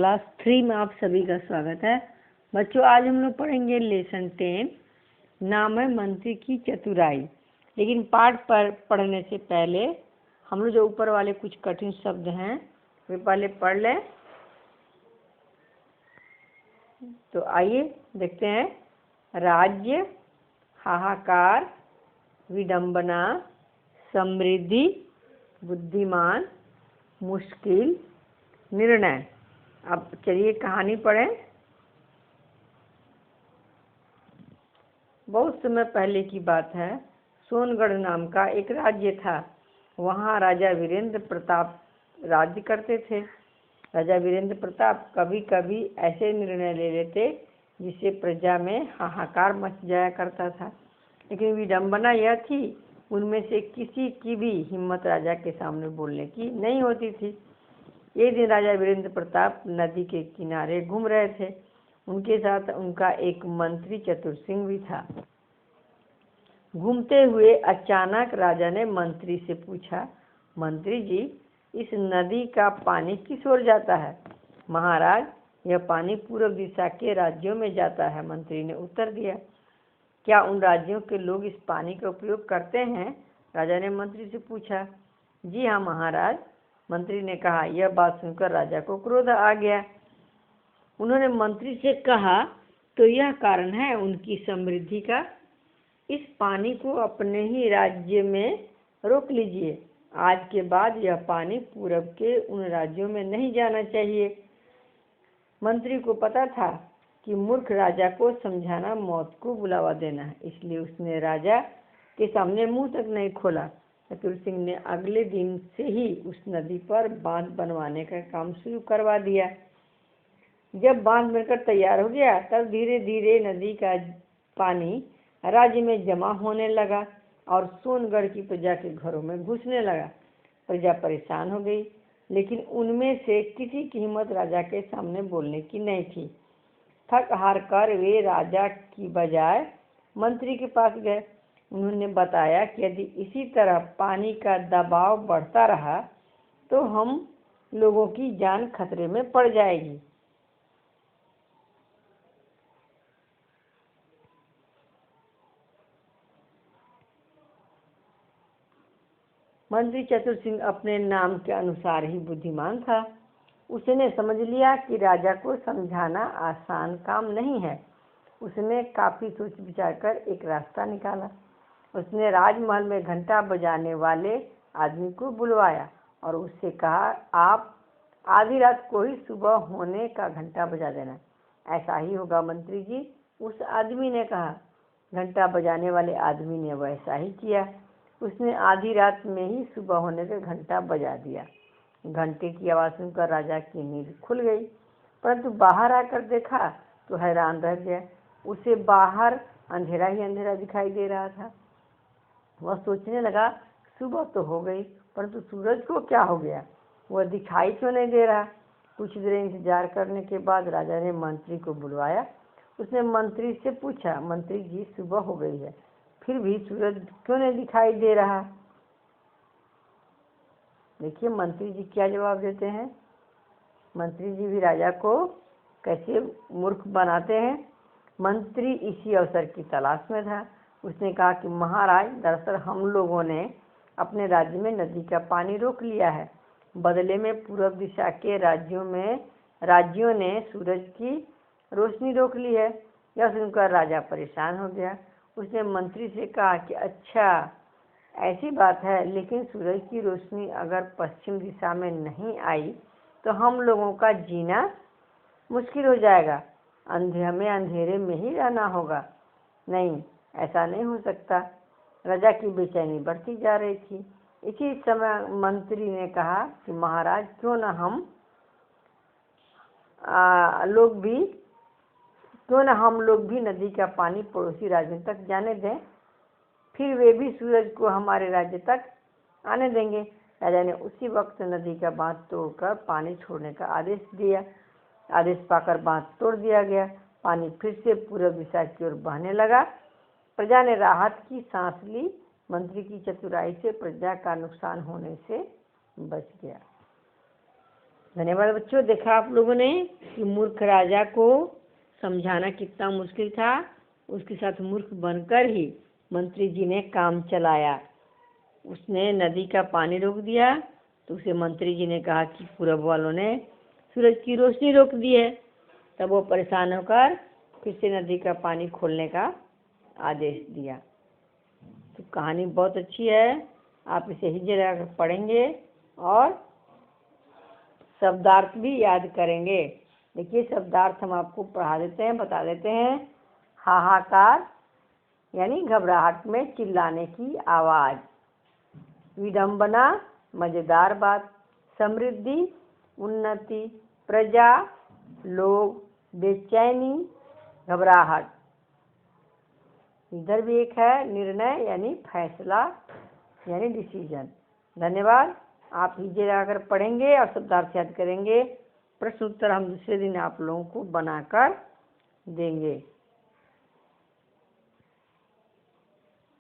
Class 3 में आप सभी का स्वागत है। बच्चों, आज हम लोग पढ़ेंगे लेसन 10, नाम है मंत्री की चतुराई। लेकिन पाठ पर पढ़ने से पहले हम लोग जो ऊपर वाले कुछ कठिन शब्द हैं वे पहले पढ़ लें। तो आइए देखते हैं। राज्य, हाहाकार, विडंबना, समृद्धि, बुद्धिमान, मुश्किल, निर्णय। अब चलिए कहानी पढ़ें। बहुत समय पहले की बात है। सोनगढ़ नाम का एक राज्य था। वहाँ राजा वीरेंद्र प्रताप राज्य करते थे। राजा वीरेंद्र प्रताप कभी कभी ऐसे निर्णय ले लेते जिससे प्रजा में हाहाकार मच जाया करता था। लेकिन विडंबना यह थी, उनमें से किसी की भी हिम्मत राजा के सामने बोलने की नहीं होती थी। एक दिन राजा वीरेंद्र प्रताप नदी के किनारे घूम रहे थे। उनके साथ उनका एक मंत्री चतुर सिंह भी था। घूमते हुए अचानक राजा ने मंत्री से पूछा, मंत्री जी, इस नदी का पानी किस ओर जाता है? महाराज, यह पानी पूर्व दिशा के राज्यों में जाता है, मंत्री ने उत्तर दिया। क्या उन राज्यों के लोग इस पानी का उपयोग करते हैं? राजा ने मंत्री से पूछा। जी हाँ महाराज, मंत्री ने कहा। यह बात सुनकर राजा को क्रोध आ गया। उन्होंने मंत्री से कहा, तो यह कारण है उनकी समृद्धि का। इस पानी को अपने ही राज्य में रोक लीजिए। आज के बाद यह पानी पूरब के उन राज्यों में नहीं जाना चाहिए। मंत्री को पता था कि मूर्ख राजा को समझाना मौत को बुलावा देना है, इसलिए उसने राजा के सामने मुंह तक नहीं खोला। चतुर सिंह ने अगले दिन से ही उस नदी पर बांध बनवाने का काम शुरू करवा दिया। जब बांध बनकर तैयार हो गया, तब धीरे धीरे नदी का पानी राज्य में जमा होने लगा और सोनगढ़ की प्रजा के घरों में घुसने लगा। प्रजा परेशान हो गई, लेकिन उनमें से किसी की हिम्मत राजा के सामने बोलने की नहीं थी। थक हार कर वे राजा की बजाय मंत्री के पास गए। उन्होंने बताया कि यदि इसी तरह पानी का दबाव बढ़ता रहा तो हम लोगों की जान खतरे में पड़ जाएगी। मंत्री चतुर सिंह अपने नाम के अनुसार ही बुद्धिमान था। उसने समझ लिया कि राजा को समझाना आसान काम नहीं है। उसने काफी सोच विचार कर एक रास्ता निकाला। उसने राजमहल में घंटा बजाने वाले आदमी को बुलवाया और उससे कहा, आप आधी रात को ही सुबह होने का घंटा बजा देना। ऐसा ही होगा मंत्री जी, उस आदमी ने कहा। घंटा बजाने वाले आदमी ने वैसा ही किया। उसने आधी रात में ही सुबह होने का घंटा बजा दिया। घंटे की आवाज़ सुनकर राजा की नींद खुल गई, परंतु बाहर आकर देखा तो हैरान रह गया। उसे बाहर अंधेरा ही अंधेरा दिखाई दे रहा था। वह सोचने लगा, सुबह तो हो गई, परंतु सूरज को क्या हो गया? वह दिखाई क्यों नहीं दे रहा? कुछ देर इंतजार करने के बाद राजा ने मंत्री को बुलवाया। उसने मंत्री से पूछा, मंत्री जी, सुबह हो गई है, फिर भी सूरज क्यों नहीं दिखाई दे रहा? देखिए मंत्री जी क्या जवाब देते हैं। मंत्री जी भी राजा को कैसे मूर्ख बनाते हैं। मंत्री इसी अवसर की तलाश में था। उसने कहा कि महाराज, दरअसल हम लोगों ने अपने राज्य में नदी का पानी रोक लिया है। बदले में पूर्व दिशा के राज्यों ने सूरज की रोशनी रोक ली है। यह सुनकर राजा परेशान हो गया। उसने मंत्री से कहा कि अच्छा, ऐसी बात है, लेकिन सूरज की रोशनी अगर पश्चिम दिशा में नहीं आई तो हम लोगों का जीना मुश्किल हो जाएगा। हमें अंधेरे में ही रहना होगा। नहीं, ऐसा नहीं हो सकता। राजा की बेचैनी बढ़ती जा रही थी। इसी समय मंत्री ने कहा कि महाराज, क्यों न हम लोग भी नदी का पानी पड़ोसी राज्यों तक जाने दें, फिर वे भी सूरज को हमारे राज्य तक आने देंगे। राजा ने उसी वक्त नदी का बांध तोड़कर पानी छोड़ने का आदेश दिया। आदेश पाकर बांध तोड़ दिया गया। पानी फिर से पूर्व दिशा की ओर बहने लगा। प्रजा ने राहत की सांस ली। मंत्री की चतुराई से प्रजा का नुकसान होने से बच गया। धन्यवाद बच्चों। देखा आप लोगों ने कि मूर्ख राजा को समझाना कितना मुश्किल था। उसके साथ मूर्ख बनकर ही मंत्री जी ने काम चलाया। उसने नदी का पानी रोक दिया तो उसे मंत्री जी ने कहा कि पूरब वालों ने सूरज की रोशनी रोक दी है। तब वो परेशान होकर फिर से नदी का पानी खोलने का आदेश दिया। तो कहानी बहुत अच्छी है, आप इसे ही जरा पढ़ेंगे और शब्दार्थ भी याद करेंगे। देखिए शब्दार्थ हम आपको पढ़ा देते हैं, बता देते हैं। हाहाकार यानी घबराहट में चिल्लाने की आवाज़। विडम्बना मज़ेदार बात। समृद्धि उन्नति। प्रजा लोग। बेचैनी घबराहट। इधर भी एक है निर्णय यानी फैसला यानी डिसीजन। धन्यवाद। आप हीजे अगर पढ़ेंगे और शब्दार्थ याद करेंगे। प्रश्न उत्तर हम दूसरे दिन आप लोगों को बनाकर देंगे।